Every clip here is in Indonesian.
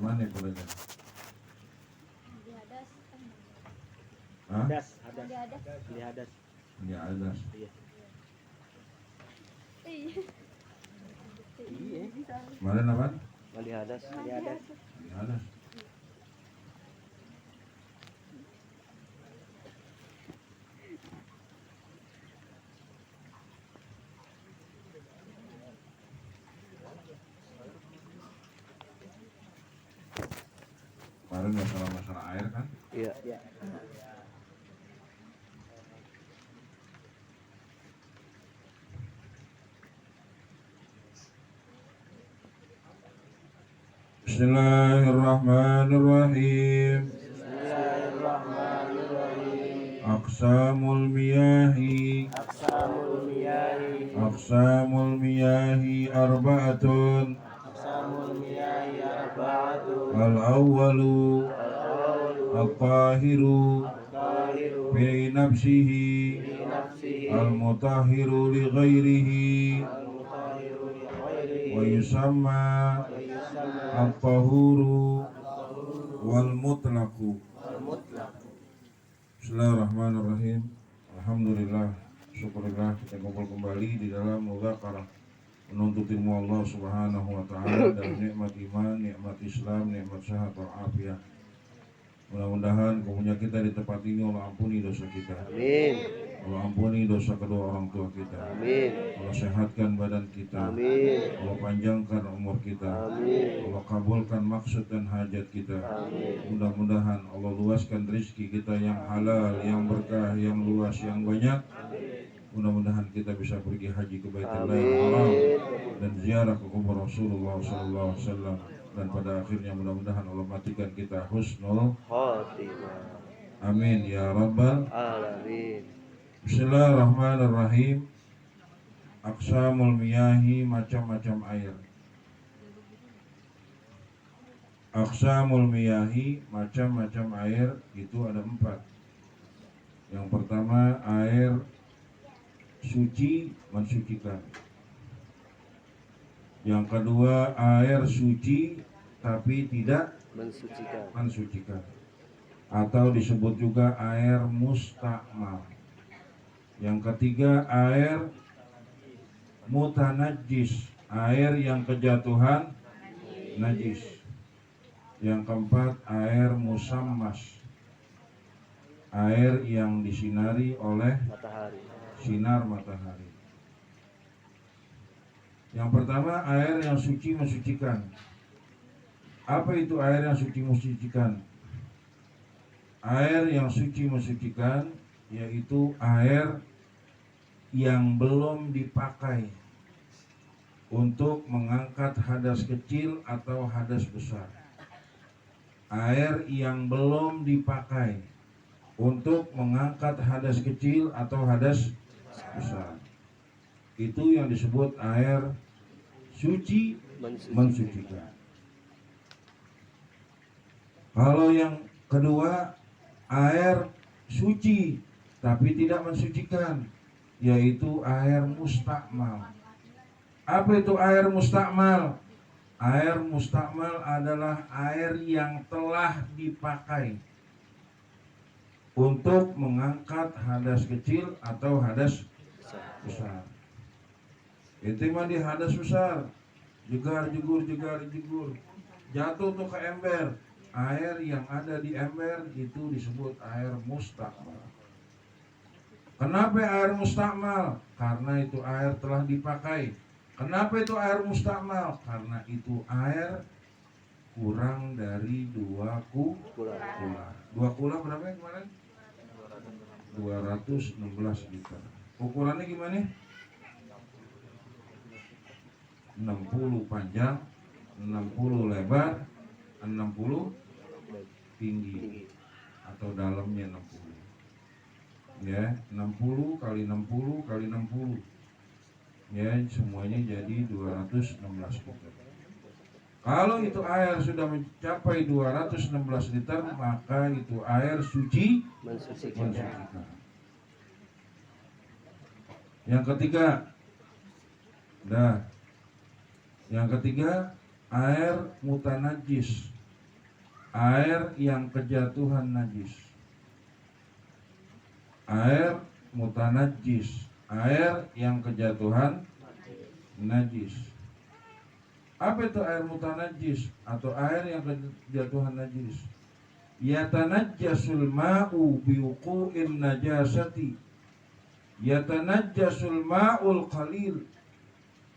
mana bolehnya? Di hadas. Hah? Hadas. Di hadas. Di hadas. Ya ada. Iya. Iya. Iya bisa. Mana apa? Mandi hadas. Di hadas. Ya ada. Kemarin masalah air kan? Iya. Iya. Bismillahirrahmanirrahim. Bismillahirrahmanirrahim. Aqsamul miyahi. Aqsamul miyahi. Aqsamul miyahi arba'atun. Aqsamul miyahi arba'atun. Al-awwalu al-tahiru Al-tahiru fi nafsihi fi nafsihi. al-mutahhiru li ghairihi Al-mutahiru li ghairihi. wa yusamma Wa yusamma al-tahuru wal mutlaqu. al-mutlaq. Bismillahirrahmanirrahim. Alhamdulillah, syukurillah kita kumpul kembali di dalam mudzakarah menuntut ilmu Allah Subhanahu wa taala dan nikmat iman, nikmat Islam, nikmat sehat wal afiat. Mudah-mudahan karunia kita di tempat ini Allah ampuni dosa kita. Amin. Allah ampuni dosa kedua orang tua kita. Amin. Allah sehatkan badan kita. Amin. Allah panjangkan umur kita. Amin. Allah kabulkan maksud dan hajat kita. Amin. Mudah-mudahan Allah luaskan rezeki kita yang halal, yang berkah, yang luas, yang banyak. Mudah-mudahan kita bisa pergi haji ke Baitullahil Haram dan ziarah ke kubur Rasulullah SAW, dan pada akhirnya mudah-mudahan Allah matikan kita husnul Khotimah. amin ya rabbal. Alamin. Bismillahirrahmanirrahim. Aqsamul miyahi, macam-macam air. Aqsamul miyahi, macam-macam air itu ada 4. Yang pertama air suci, mensucikan. Yang kedua air suci tapi tidak Mensucikan. mensucikan, atau disebut juga air mustakmal. Yang ketiga air mutanajjis, air yang kejatuhan najis. Yang keempat air musammas, air yang disinari oleh Matahari. sinar matahari. Yang pertama air yang suci mensucikan. Apa itu air yang suci mensucikan? Air yang suci mensucikan yaitu air yang belum dipakai untuk mengangkat hadas kecil atau hadas besar. Air yang belum dipakai untuk mengangkat hadas kecil atau hadas besar. Itu yang disebut air suci mensucikan. Kalau yang kedua air suci tapi tidak mensucikan, yaitu air mustakmal. Apa itu air mustakmal? Air mustakmal adalah air yang telah dipakai untuk mengangkat hadas kecil atau hadas besar. Itu mah di hadas besar, jegar jegur, jatuh tuh ke ember. Air yang ada di ember itu disebut air mustakmal. Kenapa air mustakmal? Karena itu air telah dipakai. Kenapa itu air mustakmal? Karena itu air kurang dari 2 kula. 2 kula berapa ya kemarin? 216 liter. Ukurannya gimana? 60 panjang, 60 lebar, 60 tinggi atau dalamnya 60. Ya, 60 kali 60 kali 60. Ya, semuanya jadi 216 liter. Kalau itu air sudah mencapai 216 liter, maka itu air suci mensucikan. Yang ketiga, yang ketiga air mutanajis, air yang kejatuhan najis. Air mutanajjis, air yang kejatuhan najis. Apa itu air mutanajjis atau air yang kejatuhan najis? Yatanajjasul ma'u biwuqu'in najasati. Yatanajjasul ma'ul qalil.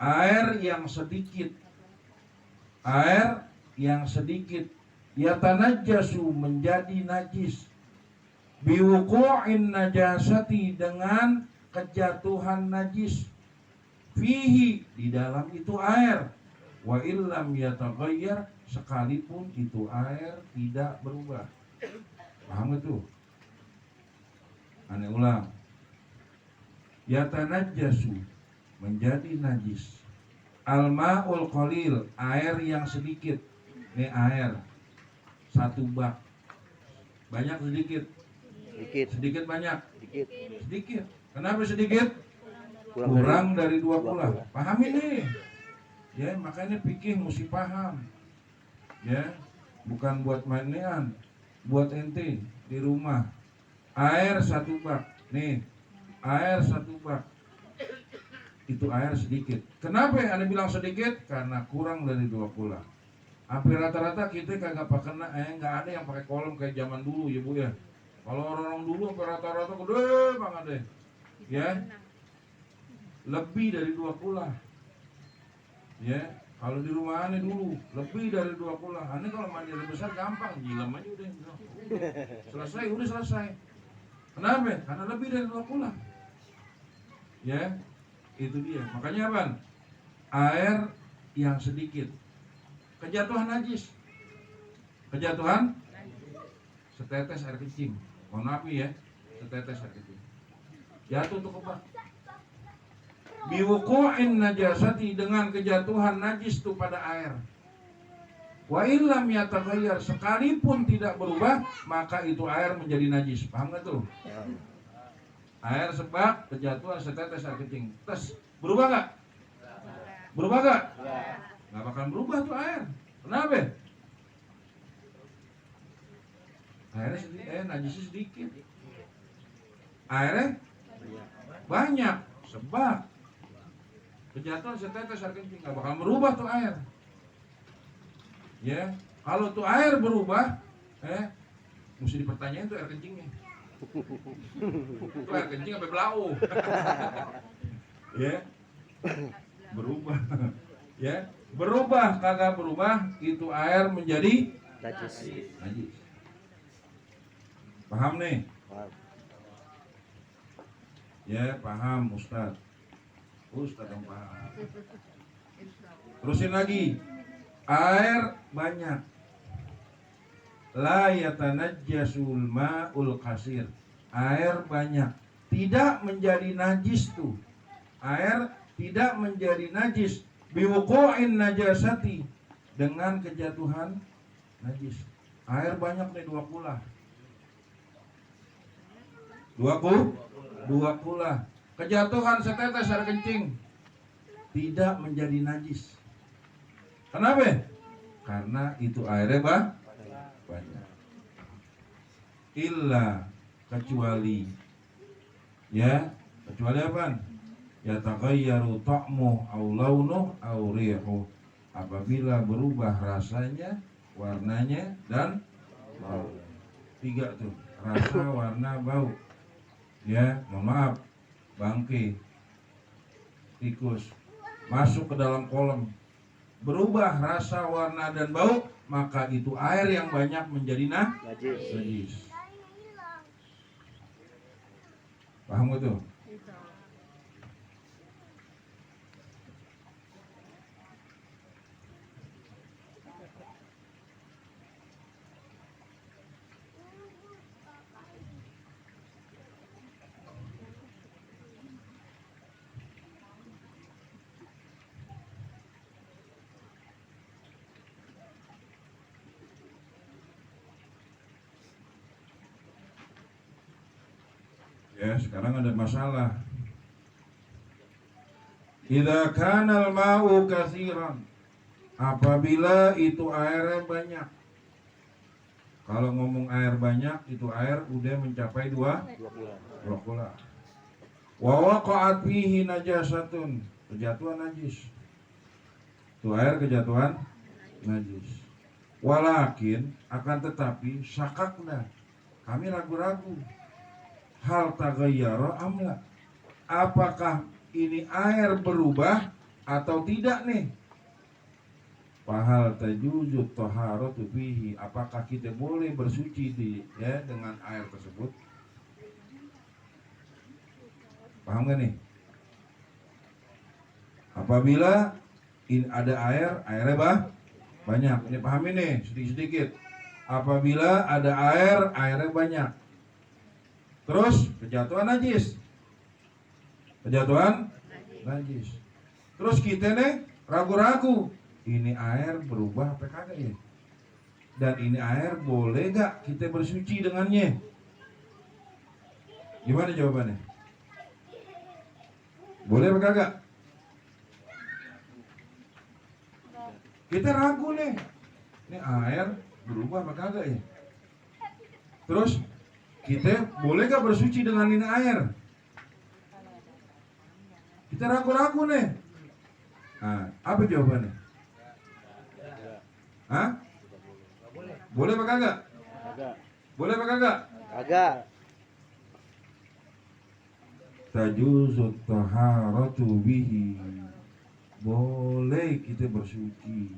Air yang sedikit. Air yang sedikit. Yatanajjasu menjadi najis. Biwuqu'in najasati dengan kejatuhan najis. Fihi di dalam itu air. Wa illam yataghayyar sekalipun itu air tidak berubah. Paham itu? Aneh ulang. Yatanajjasu menjadi najis. Al-ma'ul qalil air yang sedikit. Ini air satu bak. Banyak sedikit? Sedikit. Sedikit banyak? Sedikit. Sedikit. Kenapa sedikit? Kurang Kurang dari 2 kula. kula. Paham ini? Ya, makanya fikih mesti paham. Ya, bukan buat mainan, buat ente di rumah. Air satu bak. Nih, air satu bak. Itu air sedikit. Kenapa Anda bilang sedikit? Karena kurang dari 2 kula. Hampir rata-rata kita kagak pakai nggak ada yang pakai kolam kayak zaman dulu ya Bu ya. Kalau orang-orang dulu hampir rata-rata gede banget deh. Ya. Lebih dari 2 kula. Ya, kalau di rumah aneh dulu lebih dari 2 kula. Aneh kalau mandi air besar gampang, nyilam aja udah. Selesai, udah selesai. Kenapa? Karena lebih dari 2 kula. Ya, itu dia. Makanya apa? Air yang sedikit. Kejatuhan najis. Kejatuhan setetes air kencing. Mohon maaf ya, setetes air kencing. Jatuh tuh ke bak. Biwuqu'in najasati dengan kejatuhan najis itu pada air. Wa illam yataghayyar sekalipun tidak berubah maka itu air menjadi najis. Paham enggak tuh? Air sebak kejatuhan setetes air kencing. Tes, berubah enggak? Berubah enggak? Enggak bakal berubah tuh air. Kenapa? Airnya sedikit, najisnya sedikit. Airnya banyak, sebak. Kejatuhan setetes air kencing nggak bakal merubah tuh air. Ya, kalau tuh air berubah, mesti dipertanyain tuh air kencingnya. Tuh air kencing sampai belau. Ya, berubah. Ya, berubah kagak berubah itu air menjadi najis. najis. Paham nih? Paham. Ya, paham Ustaz. Ustaz yang paham. Terusin lagi. Air banyak. La yatanajjasul ma'ul kasir. Air banyak. Tidak menjadi najis tuh. Air tidak menjadi najis. Biwuqu'in najasati. Dengan kejatuhan najis. Air banyak nih 2 kula. 2 kula. Kejatuhan setetes air kencing tidak menjadi najis. Kenapa? Karena itu airnya banyak. Illa kecuali kecuali apa? Yataghayyaru ta'muh aw launuh aw rihuh. Apabila berubah rasanya, warnanya dan bau. 3 tuh, rasa, warna, bau. Ya, mohon maaf. Bangke, tikus masuk ke dalam kolam, berubah rasa, warna dan bau, maka itu air yang banyak menjadi najis. Paham gak tuh? Ya, sekarang ada masalah. Idza kana al-ma'u katsiran, apabila itu airnya banyak. Kalau ngomong air banyak, itu air udah mencapai 2 kula. Wa waqa'at fihi najasatun, kejatuhan najis. Itu air kejatuhan najis. Walakin, akan tetapi syakakna, kami ragu-ragu. Hal taghayyara amla, apakah ini air berubah atau tidak nih? Fahal tajuzut taharatu fihi, apakah kita boleh bersuci dengan air tersebut? Paham gak nih? Apabila ada airnya banyak. Ini pahami nih sedikit-sedikit. Apabila ada airnya banyak. Terus kejatuhan najis. Terus kita nih ragu-ragu. Ini air berubah apa kagak ya? Dan ini air boleh gak kita bersuci dengannya? Gimana jawabannya? Boleh apa kagak? Kita ragu nih. Ini air berubah apa kagak ya? Terus kita boleh gak bersuci dengan ini air? Kita ragu-ragu nih. Nah, apa jawabannya? Hah? Boleh apa kagak? Boleh apa kagak? Kagak. Tajuzut taharatu bihi, boleh kita bersuci.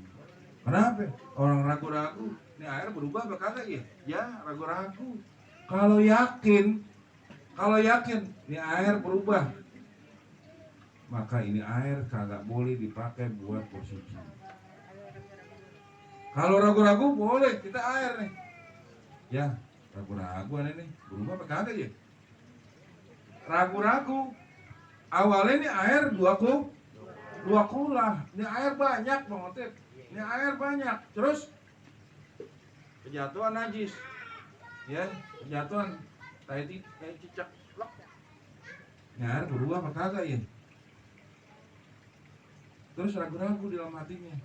Kenapa? Orang ragu-ragu, ini air berubah apa kagak ya? Ya, ragu-ragu. Kalau yakin ini air berubah, maka ini air kagak boleh dipakai buat bersuci. Kalau ragu-ragu boleh, kita air nih. Ya, ragu-ragu nih berubah apa kagak ya? Ragu-ragu. Awalnya ini air 2 kula. Ini air banyak Bang Otip. Ini air banyak. Terus kejatuhan najis. Ya, kejatuhan kayak cicak. Ini air berubah apa kagak ya? Terus ragu-ragu di dalam hatinya.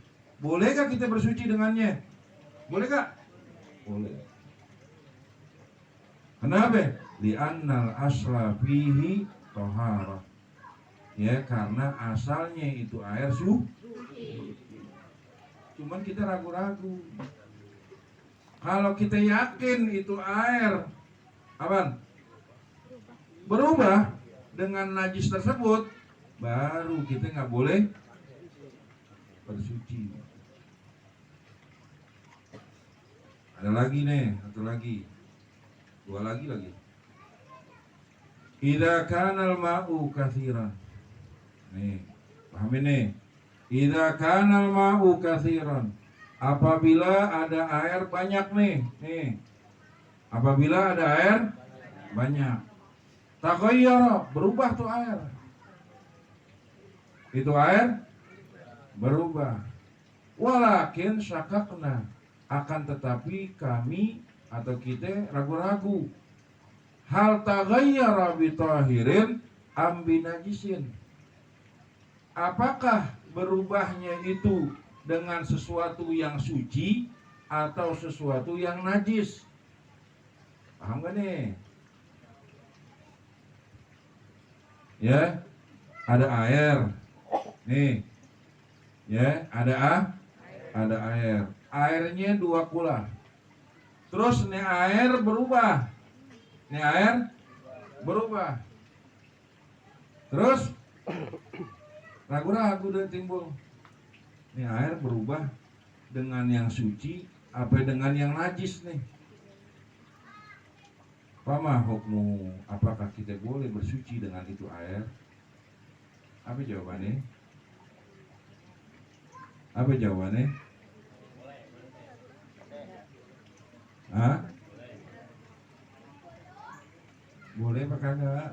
Bolehkah kita bersuci dengannya? Boleh gak? Boleh. Kenapa? Li'annal asla fihi toharah. Ya, karena asalnya itu air suci. Cuman kita ragu-ragu. Kalau kita yakin itu air apaan? Berubah dengan najis tersebut, baru kita nggak boleh bersuci. Ada lagi nih, satu lagi, 2 lagi. Idza kana al-ma'u katsiran. Nih, pahami nih. Idza kana al-ma'u katsiran. Apabila ada air banyak nih. Apabila ada air banyak. Taghayyara, berubah tuh air. Itu air berubah. Walakin syakakna, akan tetapi kami atau kita ragu-ragu. Hal taghayyara bi tahirin am bi najisin. Apakah berubahnya itu dengan sesuatu yang suci atau sesuatu yang najis? Paham gak nih? Ya, ada air. Nih. Ya, ada air. Airnya 2 kula. Terus nih air berubah. Terus ragu-ragu dan timbul. Nih air berubah dengan yang suci apa dengan yang najis nih? Pama hukmu, apakah kita boleh bersuci dengan itu air? Apa jawabannya? Hah? Boleh apa kagak?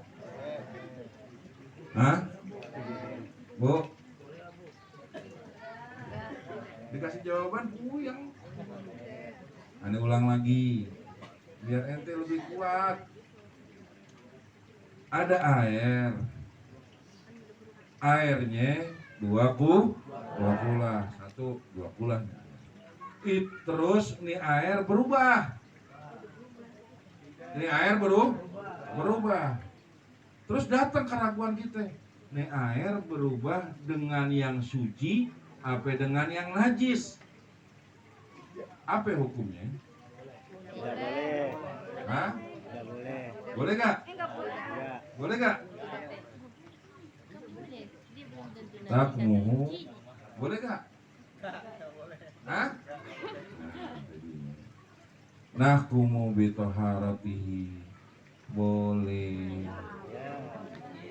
Hah? Bu? Dikasih jawaban puyeng. Ane ulang lagi biar ente lebih kuat. Ada air. Airnya 2 kula. 1, 2 kula. Terus nih air berubah. Ini air berubah. Terus datang keraguan kita. Ini air berubah dengan yang suci apa dengan yang najis? Apa hukumnya? Tidak boleh. Hah? Tidak boleh. Boleh gak? Enggak boleh. Enggak. Boleh gak? Enggak boleh. Dia belum tentu nanti Takmuhu. ada suci. Boleh gak? Hah? Nahkumu bitoharatihi. Boleh.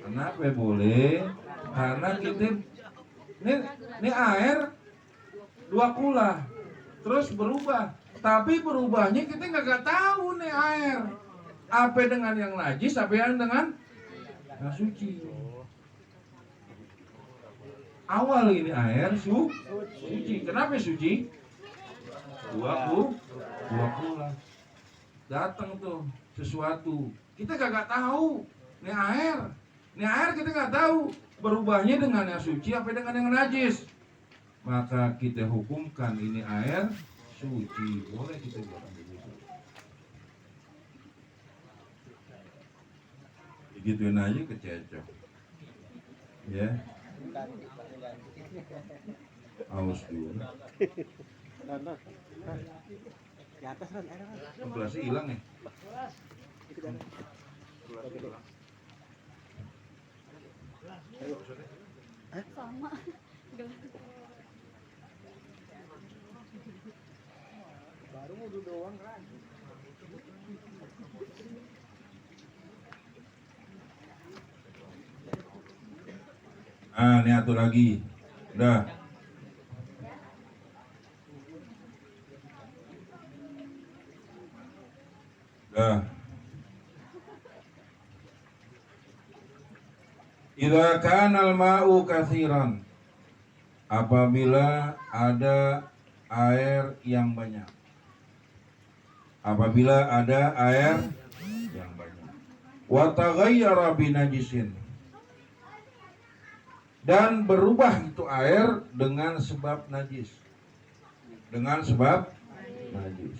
Kenapa boleh? Karena kita ini air 2 kula terus berubah. Tapi berubahnya kita nggak tahu nih air. Apa dengan yang najis, apa yang dengan yang suci. Awal ini air suci. Kenapa suci? 2 kula. Datang tuh sesuatu. Kita nggak tahu. Ini air kita nggak tahu berubahnya dengan yang suci apa dengan yang najis. Maka kita hukumkan ini air suci. Boleh kita buat begitu. Digituin aja kececok. Ya. Awas dulu. Di atas kan air. Gelasnya hilang nih. Sama. Baru mau doang kan. Ini atur lagi. Udah. Udah. Idza kana al-ma'u katsiran. Apabila ada air yang banyak. Apabila ada air yang banyak. Wa taghayyara binajisin. Dan berubah itu air dengan sebab najis. Dengan sebab najis.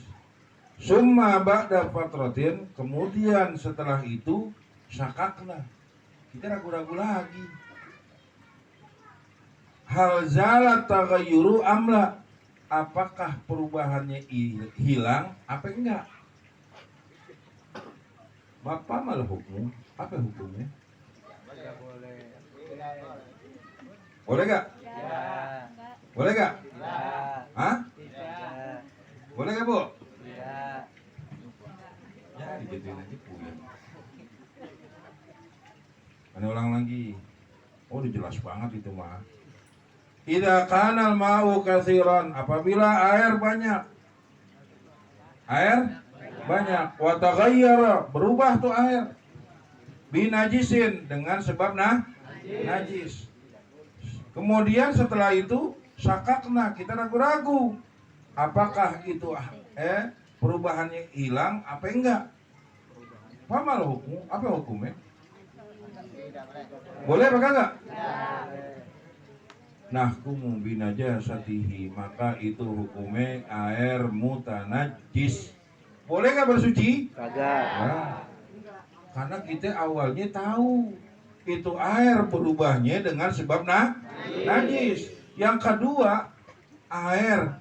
Summa ba'da fatratin, kemudian setelah itu syakakna. Kita ragu-ragu lagi. Hal zalat taghayyuru amla, apakah perubahannya hilang apa enggak? Bapak malah hukum. Apa hukumnya? Boleh gak? Ya. Boleh gak? Ya. Hah? Ya. Boleh gak, Bu? Ya. Ya, digituin aja punya. Ini ulang lagi. Oh, udah jelas banget itu mah. Idza kana al-ma'u katsiran, apabila air banyak. Air banyak, wa taghayyara, berubah tuh air. Binajisin, dengan sebab najis. Kemudian setelah itu syakakna, kita ragu-ragu. Apakah itu perubahannya hilang apa enggak? Apa hukum? Apa hukumnya? Boleh apa enggak? Nahkumu binajasatihi, maka itu hukumnya air mutanajis. Boleh nggak bersuci? Kagak. Nah, karena kita awalnya tahu itu air berubahnya dengan sebab najis. Yang kedua, air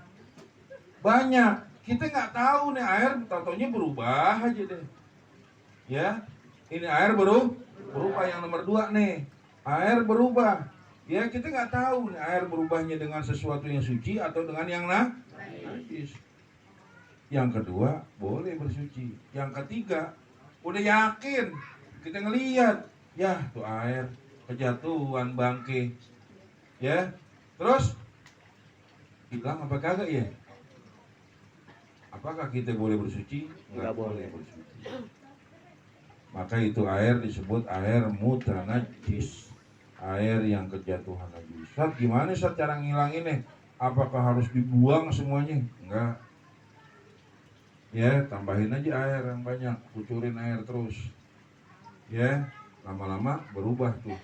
banyak. Kita nggak tahu nih air, tatonya berubah aja deh. Ya, ini air berubah yang nomor 2 nih. Air berubah. Ya, kita nggak tahu nih air berubahnya dengan sesuatu yang suci atau dengan yang najis. Yang kedua, boleh bersuci. Yang ketiga, udah yakin, kita ngelihat, ya tuh air kejatuhan bangke, ya, terus hilang apa kagak ya? Apakah kita boleh bersuci? Nggak boleh bersuci. Maka itu air disebut air mutanajis, air yang kejatuhan najis. Ustaz, gimana Ustaz cara ngilanginnya? Apakah harus dibuang semuanya? Enggak. Ya, tambahin aja air yang banyak, kucurin air terus. Ya, lama-lama berubah tuh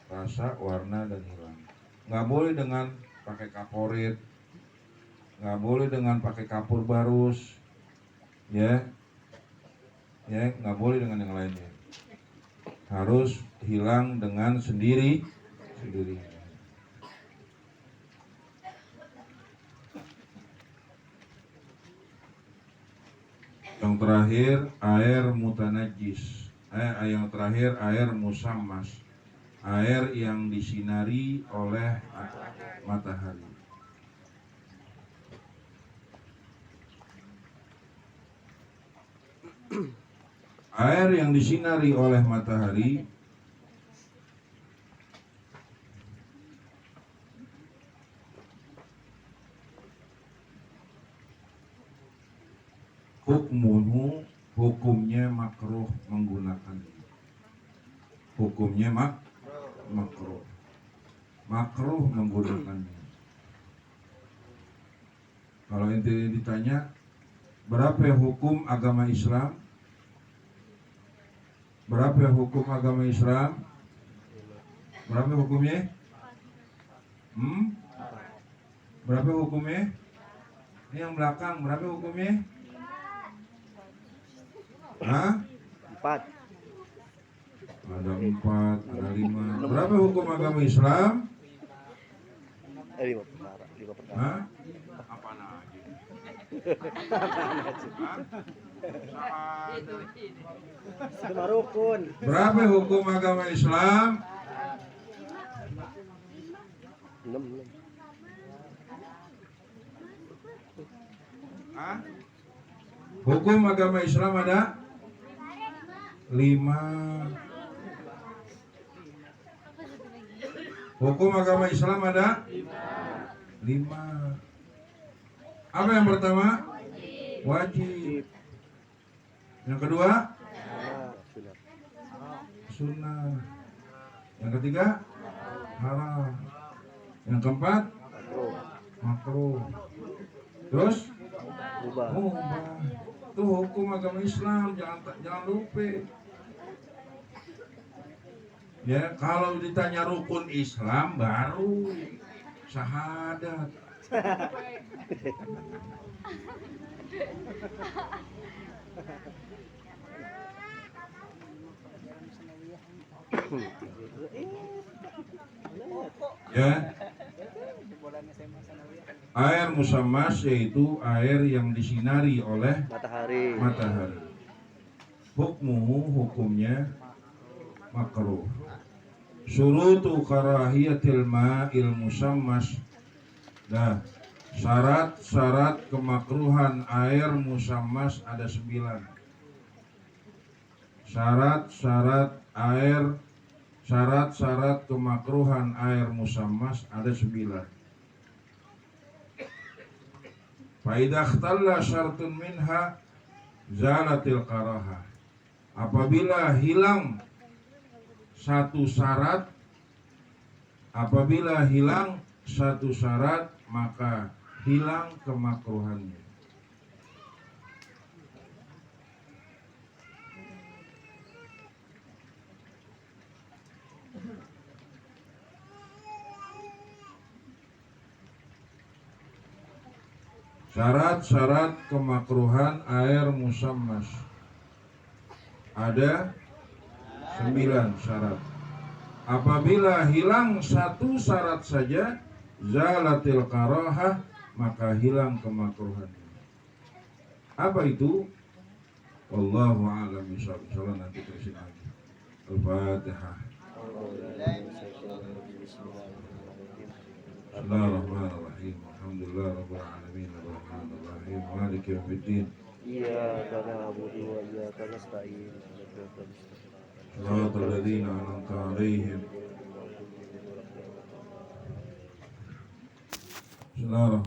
rasa, warna dan hilang. Nggak boleh dengan pakai kaporit, nggak boleh dengan pakai kapur barus. Ya, Ya, nggak boleh dengan yang lainnya. Harus hilang dengan sendiri. Yang terakhir air mutanajis. Yang terakhir air musammas. Air yang disinari oleh matahari. Air yang disinari oleh matahari hukumnya makruh menggunakannya. Hukumnya makruh menggunakannya. Kalau ente ditanya berapa hukum agama Islam? Berapa hukum agama Islam? Berapa hukumnya? Berapa hukumnya? Ini yang belakang berapa hukumnya? 4. Ada 4, ada 5. Berapa hukum agama Islam? 5 perkara. Apaan aja? Itu rukun. Berapa hukum agama Islam? 6. Hukum agama Islam ada 5. Hukum agama Islam ada 5. Apa yang pertama? Wajib. Yang kedua? Sunnah. Yang ketiga? Haram. Yang keempat? Makruh. Terus? Mubah. Itu hukum agama Islam, jangan lupa. Ya, kalau ditanya rukun Islam baru syahadat. Ya. Air musammas yaitu air yang disinari oleh matahari. Hukumnya makruh. Syurutu karahiyatil ma'il musammas. Nah, syarat-syarat kemakruhan air musammas ada 9. Syarat-syarat kemakruhan air musammas ada 9. Faidah ikhtalla syartun minha zalatil karahah. Apabila hilang satu syarat, maka hilang kemakruhannya. Syarat-syarat kemakruhan air musammas ada 9 syarat. Apabila hilang satu syarat saja, zalatil karahah, maka hilang kemakruhan. Apa itu? Wallahu a'lam bishawab. Insyaallah nanti terusin lagi. Al-Fatihah. Bismillahirrahmanirrahim. Alhamdulillah rabbil alamin arrahmanir rahim maliki yaumiddin. Iyyaka na'budu wa iyyaka nasta'in. Shiratal ladzina an'amta 'alaihim. Bismillahirrahmanirrahim.